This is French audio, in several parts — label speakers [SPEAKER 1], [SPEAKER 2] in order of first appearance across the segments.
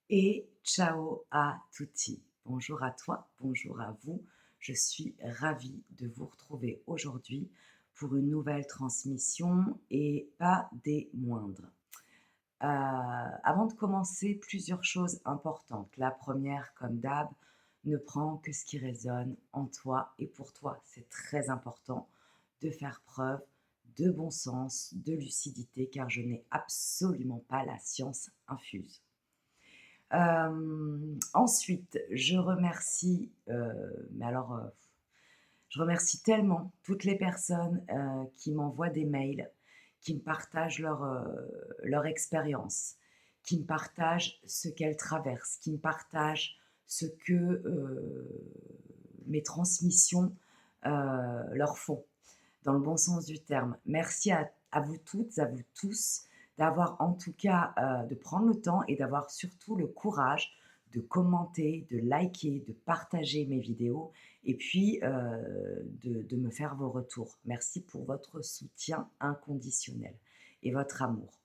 [SPEAKER 1] Et ciao à tutti. Bonjour à toi, bonjour à vous. Je suis ravie de vous retrouver aujourd'hui pour une nouvelle transmission et pas des moindres. Avant de commencer, plusieurs choses importantes. La première, comme d'hab, ne prends que ce qui résonne en toi et pour toi. C'est très important de faire preuve de bon sens, de lucidité, car je n'ai absolument pas la science infuse. Ensuite, je remercie, je remercie tellement toutes les personnes, qui m'envoient des mails, qui me partagent leur expérience, qui me partagent ce qu'elles traversent, qui me partagent ce que, mes transmissions, leur font dans le bon sens du terme. Merci à vous toutes, à vous tous, d'avoir en tout cas, de prendre le temps et d'avoir surtout le courage de commenter, de liker, de partager mes vidéos et puis, de me faire vos retours. Merci pour votre soutien inconditionnel et votre amour.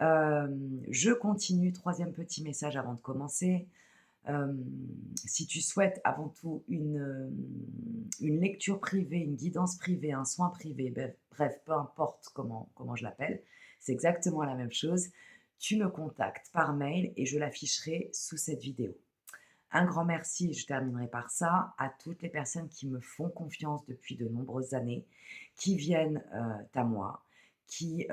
[SPEAKER 1] Je continue, troisième petit message avant de commencer. Hem, Si tu souhaites avant tout une lecture privée, une guidance privée, un soin privé, bref, peu importe comment je l'appelle, c'est exactement la même chose. Tu me contactes par mail et je l'afficherai sous cette vidéo. Un grand merci, je terminerai par ça, à toutes les personnes qui me font confiance depuis de nombreuses années, qui viennent, à moi, qui,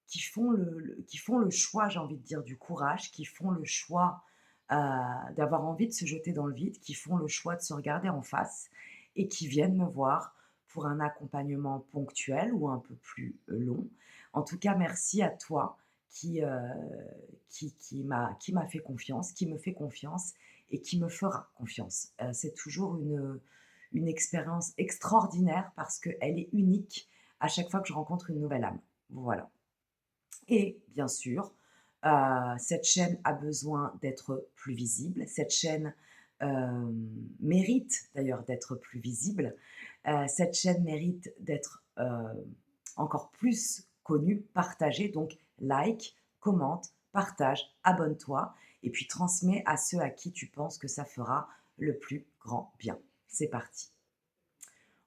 [SPEAKER 1] qui font le choix, j'ai envie de dire, du courage, qui font le choix, d'avoir envie de se jeter dans le vide, qui font le choix de se regarder en face et qui viennent me voir pour un accompagnement ponctuel ou un peu plus, long. En tout cas, merci à toi qui, qui m'a fait confiance, qui me fait confiance et qui me fera confiance. C'est toujours une expérience extraordinaire parce qu'elle est unique à chaque fois que je rencontre une nouvelle âme. Voilà. Et bien sûr, cette chaîne a besoin d'être plus visible. Cette chaîne, mérite d'ailleurs d'être plus visible. Cette chaîne mérite d'être, encore plus connue, partagée. Donc like, commente, partage, abonne-toi et puis transmets à ceux à qui tu penses que ça fera le plus grand bien. C'est parti.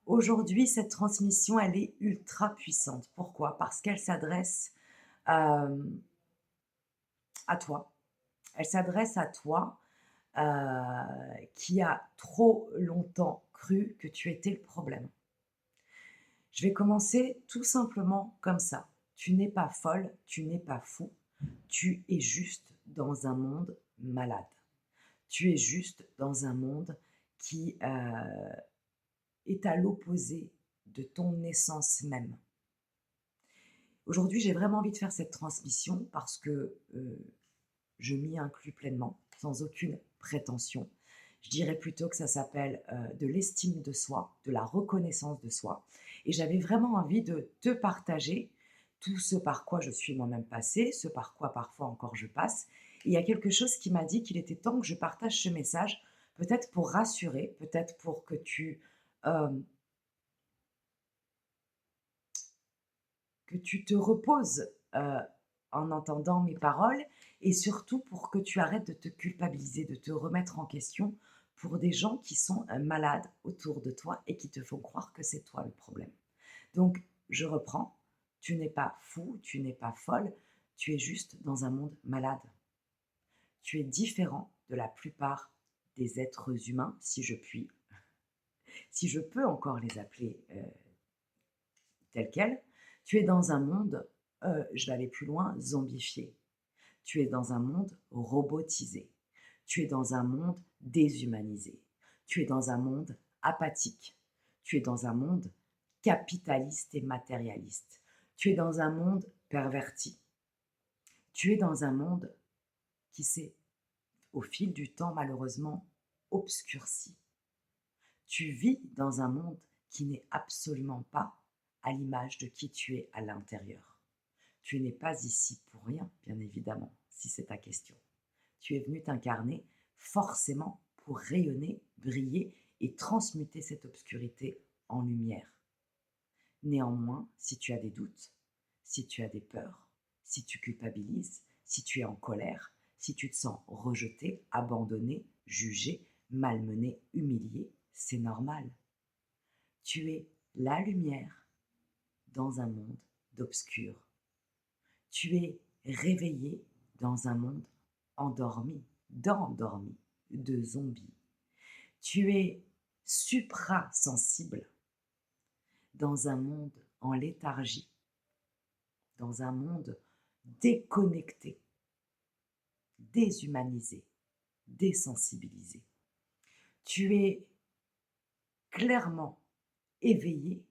[SPEAKER 1] Aujourd'hui, cette transmission, elle est ultra puissante. Pourquoi? Parce qu'elle s'adresse, hem à toi. Elle s'adresse à toi, qui a trop longtemps cru que tu étais le problème. Je vais commencer tout simplement comme ça. Tu n'es pas folle, tu n'es pas fou, tu es juste dans un monde malade. Tu es juste dans un monde qui, est à l'opposé de ton essence même. Aujourd'hui, j'ai vraiment envie de faire cette transmission parce que, je m'y inclus pleinement, sans aucune prétention. Je dirais plutôt que ça s'appelle, de l'estime de soi, de la reconnaissance de soi et j'avais vraiment envie de te partager tout ce par quoi je suis moi-même passée, ce par quoi parfois encore je passe. Et il y a quelque chose qui m'a dit qu'il était temps que je partage ce message, peut-être pour rassurer, peut-être pour hem, que tu te reposes, en entendant mes paroles et surtout pour que tu arrêtes de te culpabiliser, de te remettre en question pour des gens qui sont, malades autour de toi et qui te font croire que c'est toi le problème. Donc je reprends, tu n'es pas fou, tu n'es pas folle, tu es juste dans un monde malade. Tu es différent de la plupart des êtres humains, si je peux encore les appeler, tels quels. Tu es dans un monde, je vais aller plus loin, zombifié. Tu es dans un monde robotisé. Tu es dans un monde déshumanisé. Tu es dans un monde apathique. Tu es dans un monde capitaliste et matérialiste. Tu es dans un monde perverti. Tu es dans un monde qui s'est, au fil du temps, malheureusement, obscurci. Tu vis dans un monde qui n'est absolument pas à l'image de qui tu es à l'intérieur. Tu n'es pas ici pour rien, bien évidemment, si c'est ta question. Tu es venu t'incarner forcément pour rayonner, briller et transmuter cette obscurité en lumière. Néanmoins, si tu as des doutes, si tu as des peurs, si tu culpabilises, si tu es en colère, si tu te sens rejeté, abandonné, jugé, malmené, humilié, c'est normal. Tu es la lumière dans un monde d'obscur. Tu es réveillé dans un monde endormi, d'endormi, de zombies. Tu es suprasensible dans un monde en léthargie, dans un monde déconnecté, déshumanisé, désensibilisé. Tu es clairement éveillé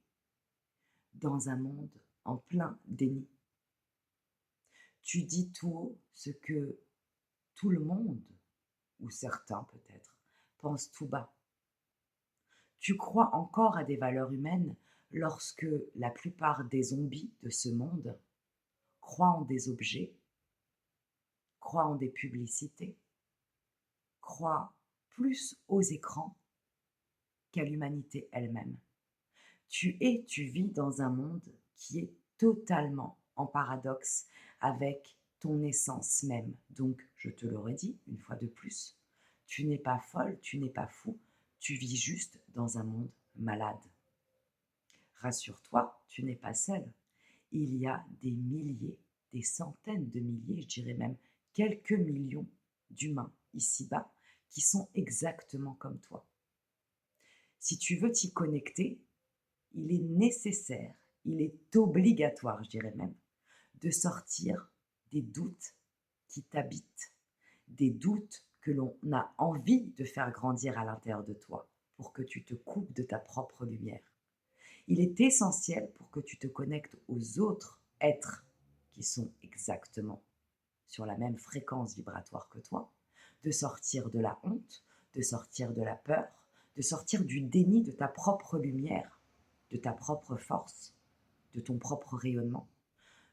[SPEAKER 1] dans un monde en plein déni. Tu dis tout haut ce que tout le monde, ou certains peut-être, pensent tout bas. Tu crois encore à des valeurs humaines lorsque la plupart des zombies de ce monde croient en des objets, croient en des publicités, croient plus aux écrans qu'à l'humanité elle-même. Tu vis dans un monde qui est totalement en paradoxe avec ton essence même. Donc, je te le redis une fois de plus, tu n'es pas folle, tu n'es pas fou, tu vis juste dans un monde malade. Rassure-toi, tu n'es pas seul. Il y a des milliers, des centaines de milliers, je dirais même quelques millions d'humains ici-bas qui sont exactement comme toi. Si tu veux t'y connecter, il est nécessaire, il est obligatoire, je dirais même, de sortir des doutes qui t'habitent, des doutes que l'on a envie de faire grandir à l'intérieur de toi pour que tu te coupes de ta propre lumière. Il est essentiel pour que tu te connectes aux autres êtres qui sont exactement sur la même fréquence vibratoire que toi, de sortir de la honte, de sortir de la peur, de sortir du déni de ta propre lumière, de ta propre force, de ton propre rayonnement.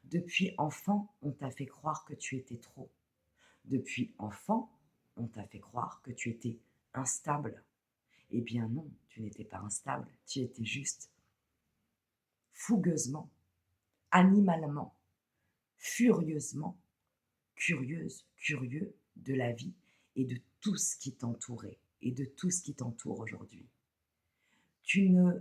[SPEAKER 1] Depuis enfant, on t'a fait croire que tu étais trop. Depuis enfant, on t'a fait croire que tu étais instable. Eh bien non, tu n'étais pas instable, tu étais juste fougueusement, animalement, furieusement, curieuse, curieux de la vie et de tout ce qui t'entourait et de tout ce qui t'entoure aujourd'hui. Tu ne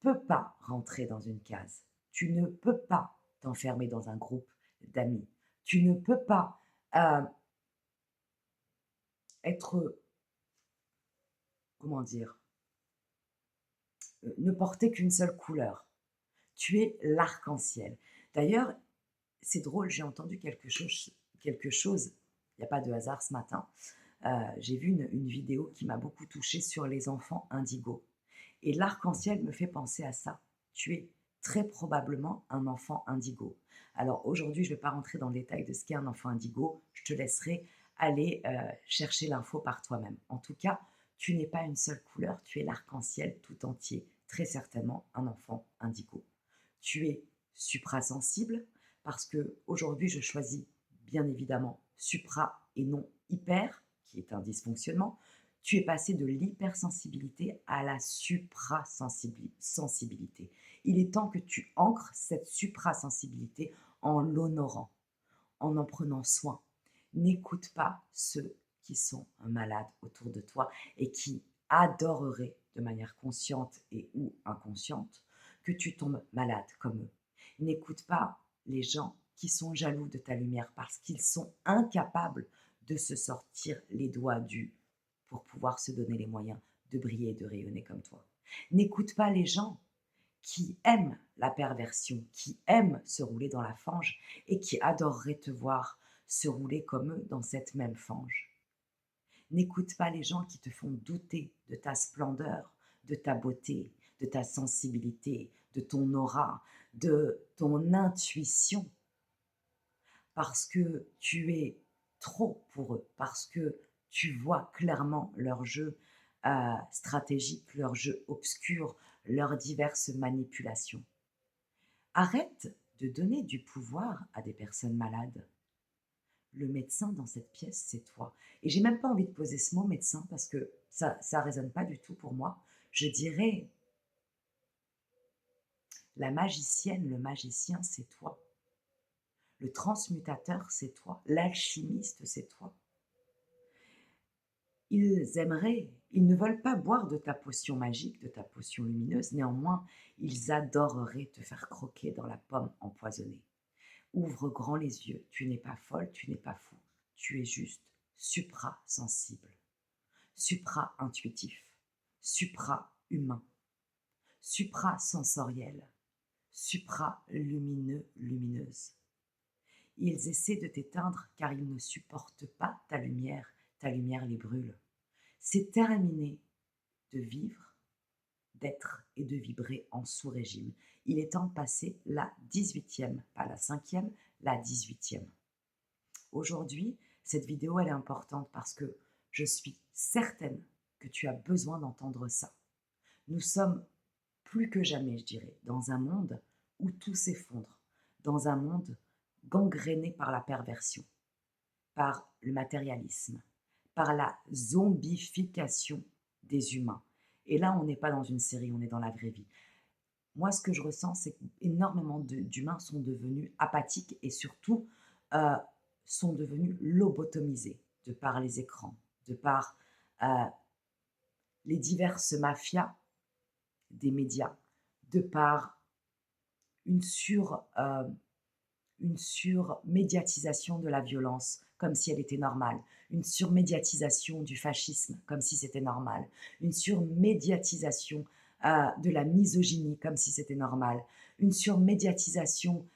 [SPEAKER 1] peux pas rentrer dans une case. Tu ne peux pas t'enfermer dans un groupe d'amis. Tu ne peux pas être, comment dire, ne porter qu'une seule couleur. Tu es l'arc-en-ciel. D'ailleurs, c'est drôle, j'ai entendu quelque chose, il n'y a pas de hasard ce matin. J'ai vu une vidéo qui m'a beaucoup touchée sur les enfants indigos. Et l'arc-en-ciel me fait penser à ça. Tu es très probablement un enfant indigo. Alors aujourd'hui, je ne vais pas rentrer dans le détail de ce qu'est un enfant indigo. Je te laisserai aller chercher l'info par toi-même. En tout cas, tu n'es pas une seule couleur, tu es l'arc-en-ciel tout entier. Très certainement un enfant indigo. Tu es suprasensible parce que aujourd'hui, je choisis bien évidemment supra et non hyper, qui est un dysfonctionnement. Tu es passé de l'hypersensibilité à la suprasensibilité. Il est temps que tu ancres cette suprasensibilité en l'honorant, en prenant soin. N'écoute pas ceux qui sont malades autour de toi et qui adoreraient de manière consciente et ou inconsciente que tu tombes malade comme eux. N'écoute pas les gens qui sont jaloux de ta lumière parce qu'ils sont incapables de se sortir les doigts du pour pouvoir se donner les moyens de briller et de rayonner comme toi. N'écoute pas les gens qui aiment la perversion, qui aiment se rouler dans la fange et qui adoreraient te voir se rouler comme eux dans cette même fange. N'écoute pas les gens qui te font douter de ta splendeur, de ta beauté, de ta sensibilité, de ton aura, de ton intuition, parce que tu es trop pour eux, parce que tu vois clairement leur jeu stratégique, leur jeu obscur, leurs diverses manipulations. Arrête de donner du pouvoir à des personnes malades. Le médecin dans cette pièce, c'est toi. Et j'ai même pas envie de poser ce mot médecin parce que ça résonne pas du tout pour moi. Je dirais la magicienne, le magicien, c'est toi. Le transmutateur, c'est toi. L'alchimiste, c'est toi. Ils ne veulent pas boire de ta potion magique, de ta potion lumineuse, néanmoins, ils adoreraient te faire croquer dans la pomme empoisonnée. Ouvre grand les yeux, tu n'es pas folle, tu n'es pas fou, tu es juste supra-sensible, supra-intuitif, supra-humain, supra-sensoriel, supra-lumineux, lumineuse. Ils essaient de t'éteindre car ils ne supportent pas ta lumière les brûle. C'est terminé de vivre, d'être et de vibrer en sous-régime. Il est temps de passer la 18e, pas la 5e, la 18e. Aujourd'hui, cette vidéo, elle est importante parce que je suis certaine que tu as besoin d'entendre ça. Nous sommes plus que jamais, je dirais, dans un monde où tout s'effondre, dans un monde gangréné par la perversion, par le matérialisme, par la zombification des humains. Et là, on n'est pas dans une série, on est dans la vraie vie. Moi, ce que je ressens, c'est qu'énormément d'humains sont devenus apathiques et surtout euh, sont devenus lobotomisés de par les écrans, de par euh, les diverses mafias des médias, de par une surmédiatisation de la violence, comme si elle était normale, une surmédiatisation du fascisme, comme si c'était normal, une surmédiatisation de la misogynie, comme si c'était normal, une surmédiatisation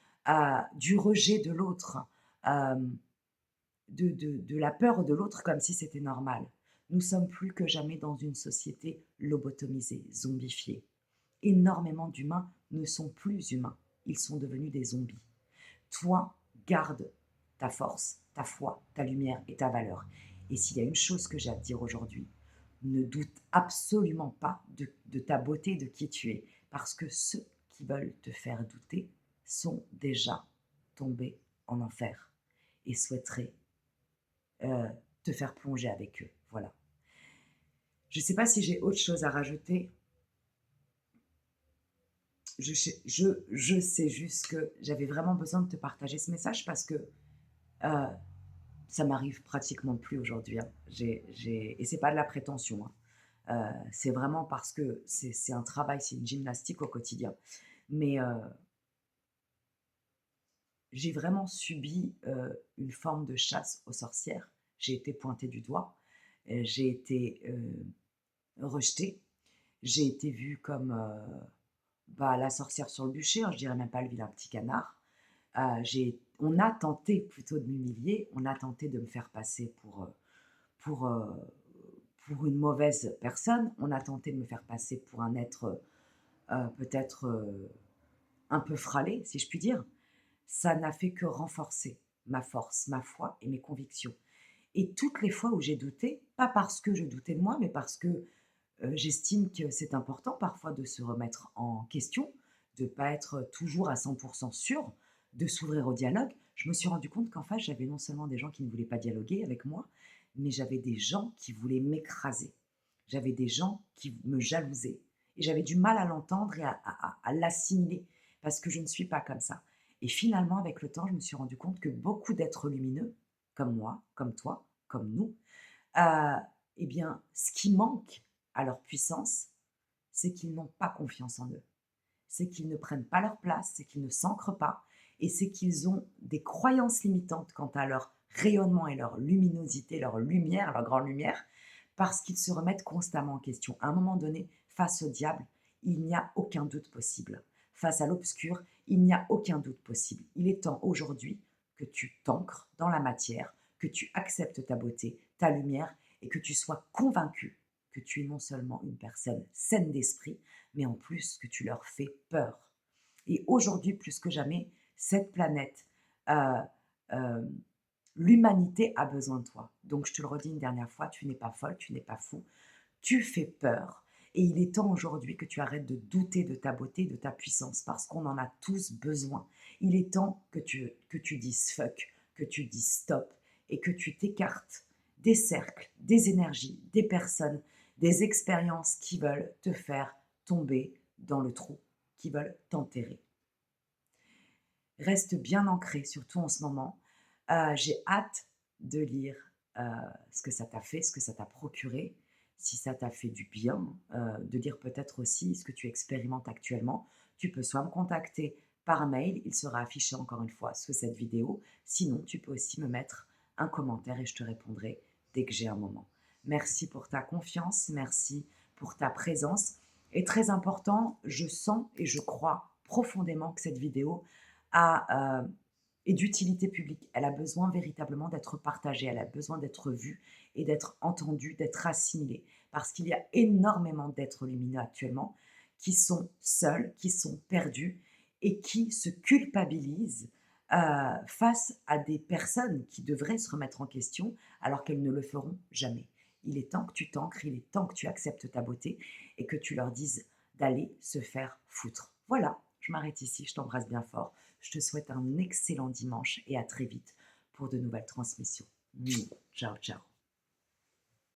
[SPEAKER 1] du rejet de l'autre, euh, de la peur de l'autre, comme si c'était normal. Nous sommes plus que jamais dans une société lobotomisée, zombifiée. Énormément d'humains ne sont plus humains, ils sont devenus des zombies. Toi, garde ta force, ta foi, ta lumière et ta valeur. Et s'il y a une chose que j'ai à te dire aujourd'hui, ne doute absolument pas de ta beauté, de qui tu es, parce que ceux qui veulent te faire douter sont déjà tombés en enfer et souhaiteraient te faire plonger avec eux. Voilà. Je ne sais pas si j'ai autre chose à rajouter. Je sais juste que j'avais vraiment besoin de te partager ce message parce que euh, ça m'arrive pratiquement plus aujourd'hui. Hein. Et c'est pas de la prétention. Hein. C'est vraiment parce que c'est un travail, c'est une gymnastique au quotidien. Mais j'ai vraiment subi une forme de chasse aux sorcières. J'ai été pointée du doigt, j'ai été rejetée, j'ai été vue comme la sorcière sur le bûcher, hein, je dirais même pas le vilain petit canard. On a tenté plutôt de m'humilier, on a tenté de me faire passer pour, euh, pour une mauvaise personne, on a tenté de me faire passer pour un être peut-être un peu fralé, si je puis dire. Ça n'a fait que renforcer ma force, ma foi et mes convictions. Et toutes les fois où j'ai douté, pas parce que je doutais de moi, mais parce que j'estime que c'est important parfois de se remettre en question, de ne pas être toujours à 100% sûr, de s'ouvrir au dialogue. Je me suis rendu compte qu'en face, j'avais non seulement des gens qui ne voulaient pas dialoguer avec moi, mais j'avais des gens qui voulaient m'écraser. J'avais des gens qui me jalousaient. Et j'avais du mal à l'entendre et à l'assimiler, parce que je ne suis pas comme ça. Et finalement, avec le temps, je me suis rendu compte que beaucoup d'êtres lumineux, comme moi, comme toi, comme nous, euh, eh bien, ce qui manque à leur puissance, c'est qu'ils n'ont pas confiance en eux. C'est qu'ils ne prennent pas leur place, c'est qu'ils ne s'ancrent pas, et c'est qu'ils ont des croyances limitantes quant à leur rayonnement et leur luminosité, leur lumière, leur grande lumière, parce qu'ils se remettent constamment en question. À un moment donné, face au diable, il n'y a aucun doute possible. Face à l'obscur, il n'y a aucun doute possible. Il est temps aujourd'hui que tu t'ancres dans la matière, que tu acceptes ta beauté, ta lumière, et que tu sois convaincu que tu es non seulement une personne saine d'esprit, mais en plus que tu leur fais peur. Et aujourd'hui, plus que jamais, cette planète, euh, euh, l'humanité a besoin de toi. Donc je te le redis une dernière fois, tu n'es pas folle, tu n'es pas fou, tu fais peur. Et il est temps aujourd'hui que tu arrêtes de douter de ta beauté, de ta puissance, parce qu'on en a tous besoin. Il est temps que tu dises fuck, que tu dises stop, et que tu t'écartes des cercles, des énergies, des personnes, des expériences qui veulent te faire tomber dans le trou, qui veulent t'enterrer. Reste bien ancré, surtout en ce moment. J'ai hâte de lire, heu, ce que ça t'a fait, ce que ça t'a procuré, si ça t'a fait du bien, de lire peut-être aussi ce que tu expérimentes actuellement. Tu peux soit me contacter par mail, il sera affiché encore une fois sous cette vidéo, sinon tu peux aussi me mettre un commentaire et je te répondrai dès que j'ai un moment. Merci pour ta confiance, merci pour ta présence et très important, je sens et je crois profondément que cette vidéo a, est d'utilité publique. Elle a besoin véritablement d'être partagée, elle a besoin d'être vue et d'être entendue, d'être assimilée. Parce qu'il y a énormément d'êtres lumineux actuellement qui sont seuls, qui sont perdus et qui se culpabilisent face à des personnes qui devraient se remettre en question alors qu'elles ne le feront jamais. Il est temps que tu t'ancres, il est temps que tu acceptes ta beauté et que tu leur dises d'aller se faire foutre. Voilà, je m'arrête ici, je t'embrasse bien fort. Je te souhaite un excellent dimanche et à très vite pour de nouvelles transmissions. Ciao, ciao.